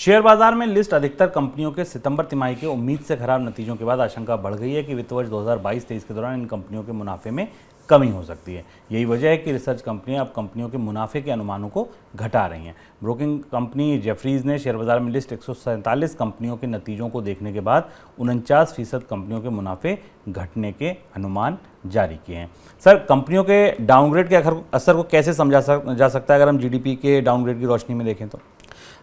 Share बाजार में list अधिकतर कंपनियों के सितंबर तिमाही के उम्मीद से खराब नतीजों के बाद आशंका बढ़ गई है कि वित्त वर्ष 2022-23 के दौरान इन कंपनियों के मुनाफे में कमी हो सकती है। यही वजह है कि रिसर्च कंपनियां अब कंपनियों के मुनाफे के अनुमानों को घटा रही हैं। ब्रोकिंग कंपनी जेफरीज ने शेयर बाजार में लिस्ट 147 कंपनियों के नतीजों को देखने के बाद 49% कंपनियों के मुनाफे घटने के अनुमान जारी किए हैं। सर, कंपनियों के डाउनग्रेड के असर को कैसे समझा जा सकता है अगर हम जीडीपी के डाउनग्रेड की रोशनी में देखें तो?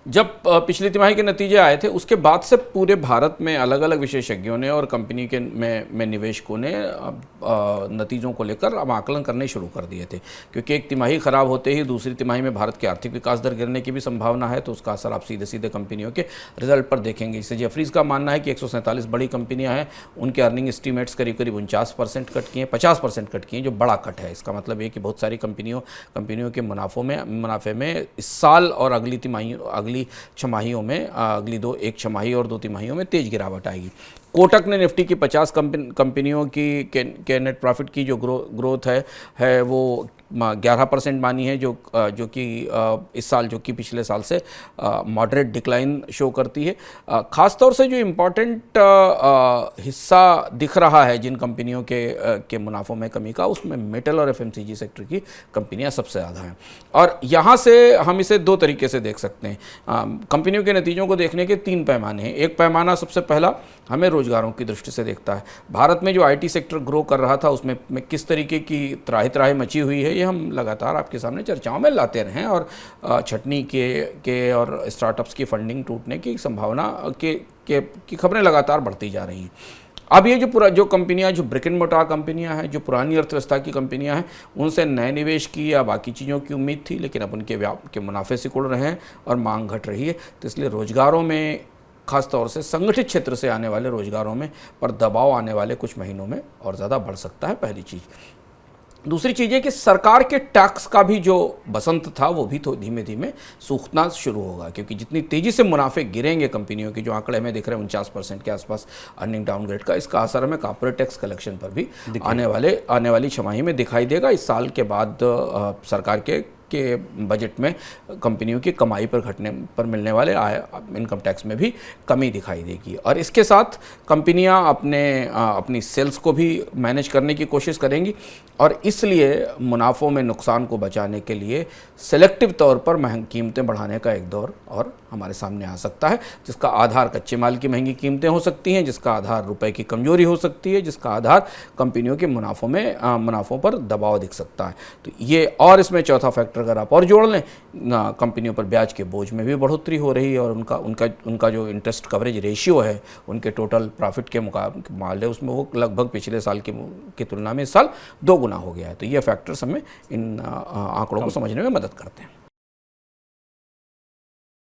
जब पिछली तिमाही के नतीजे आए थे उसके बाद से पूरे भारत में अलग अलग विशेषज्ञों ने और कंपनी के में निवेशकों ने नतीजों को लेकर अब आकलन करने शुरू कर दिए थे, क्योंकि एक तिमाही खराब होते ही दूसरी तिमाही में भारत की आर्थिक विकास दर गिरने की भी संभावना है, तो उसका असर आप सीधे सीधे कंपनियों के रिजल्ट पर देखेंगे। इससे जेफरीज का मानना है कि 147 बड़ी कंपनियाँ हैं, उनके अर्निंग एस्टीमेट्स करीब करीब 49% कट किए हैं, 50% कट किए हैं, जो बड़ा कट है। इसका मतलब है कि बहुत सारी कंपनियों के मुनाफे में इस साल और अगली छमाहियों में एक छमाही और 2 तिमाहियों में तेज गिरावट आएगी। कोटक ने निफ्टी की 50 कंपनियों के नेट प्रॉफिट की जो ग्रोथ है वो 11% मानी है, जो कि इस साल, जो कि पिछले साल से मॉडरेट डिक्लाइन शो करती है। ख़ासतौर से जो इम्पॉर्टेंट हिस्सा दिख रहा है जिन कंपनियों के मुनाफों में कमी का, उसमें मेटल और एफएमसीजी सेक्टर की कंपनियां सबसे ज़्यादा हैं। और यहाँ से हम इसे 2 तरीके से देख सकते हैं। कंपनियों के नतीजों को देखने के 3 पैमाने हैं। एक पैमाना सबसे पहला हमें रोजगारों की दृष्टि से देखता है। भारत में जो आईटी सेक्टर ग्रो कर रहा था उसमें किस तरीके की त्राही मची हुई है, ये हम लगातार आपके सामने चर्चाओं में लाते रहे हैं। और छटनी के और स्टार्टअप्स की फंडिंग टूटने की संभावना की खबरें लगातार बढ़ती जा रही हैं। अब ये जो कंपनियां, जो ब्रिक एंड मोर्टार कंपनियां हैं, जो पुरानी अर्थव्यवस्था की कंपनियां हैं, उनसे नए निवेश की या बाकी चीज़ों की उम्मीद थी, लेकिन अब उनके मुनाफे सिकुड़ रहे हैं और मांग घट रही है। तो इसलिए रोजगारों में, खासतौर से संगठित क्षेत्र से आने वाले रोजगारों में पर दबाव आने वाले कुछ महीनों में और ज़्यादा बढ़ सकता है, पहली चीज़। दूसरी चीज़ है कि सरकार के टैक्स का भी जो बसंत था वो भी तो धीमे धीमे सूखना शुरू होगा, क्योंकि जितनी तेज़ी से मुनाफे गिरेंगे कंपनियों के, जो आंकड़े हमें दिख रहे हैं 49% के आसपास अर्निंग डाउनग्रेड का, इसका असर हमें कॉर्पोरेट टैक्स कलेक्शन पर भी आने वाली छमाही में दिखाई देगा। इस साल के बाद सरकार के बजट में कंपनियों की कमाई पर घटने पर मिलने वाले इनकम टैक्स में भी कमी दिखाई देगी। और इसके साथ कंपनियां अपनी सेल्स को भी मैनेज करने की कोशिश करेंगी, और इसलिए मुनाफों में नुकसान को बचाने के लिए सेलेक्टिव तौर पर महंगी कीमतें बढ़ाने का एक दौर और हमारे सामने आ सकता है, जिसका आधार कच्चे माल की महंगी कीमतें हो सकती हैं, जिसका आधार रुपए की कमजोरी हो सकती है, जिसका आधार कंपनियों के मुनाफों पर दबाव दिख सकता है। तो ये, और इसमें चौथा फैक्टर अगर आप और जोड़ लें, कंपनियों पर ब्याज के बोझ में भी बढ़ोतरी हो रही है, और उनका जो इंटरेस्ट कवरेज रेशियो है उनके टोटल प्रॉफिट के मुकाबले उसमें वो लगभग पिछले साल की तुलना में इस साल 2 गुना हो गया है। तो ये फैक्टर्स हमें इन आंकड़ों को समझने में मदद करते हैं।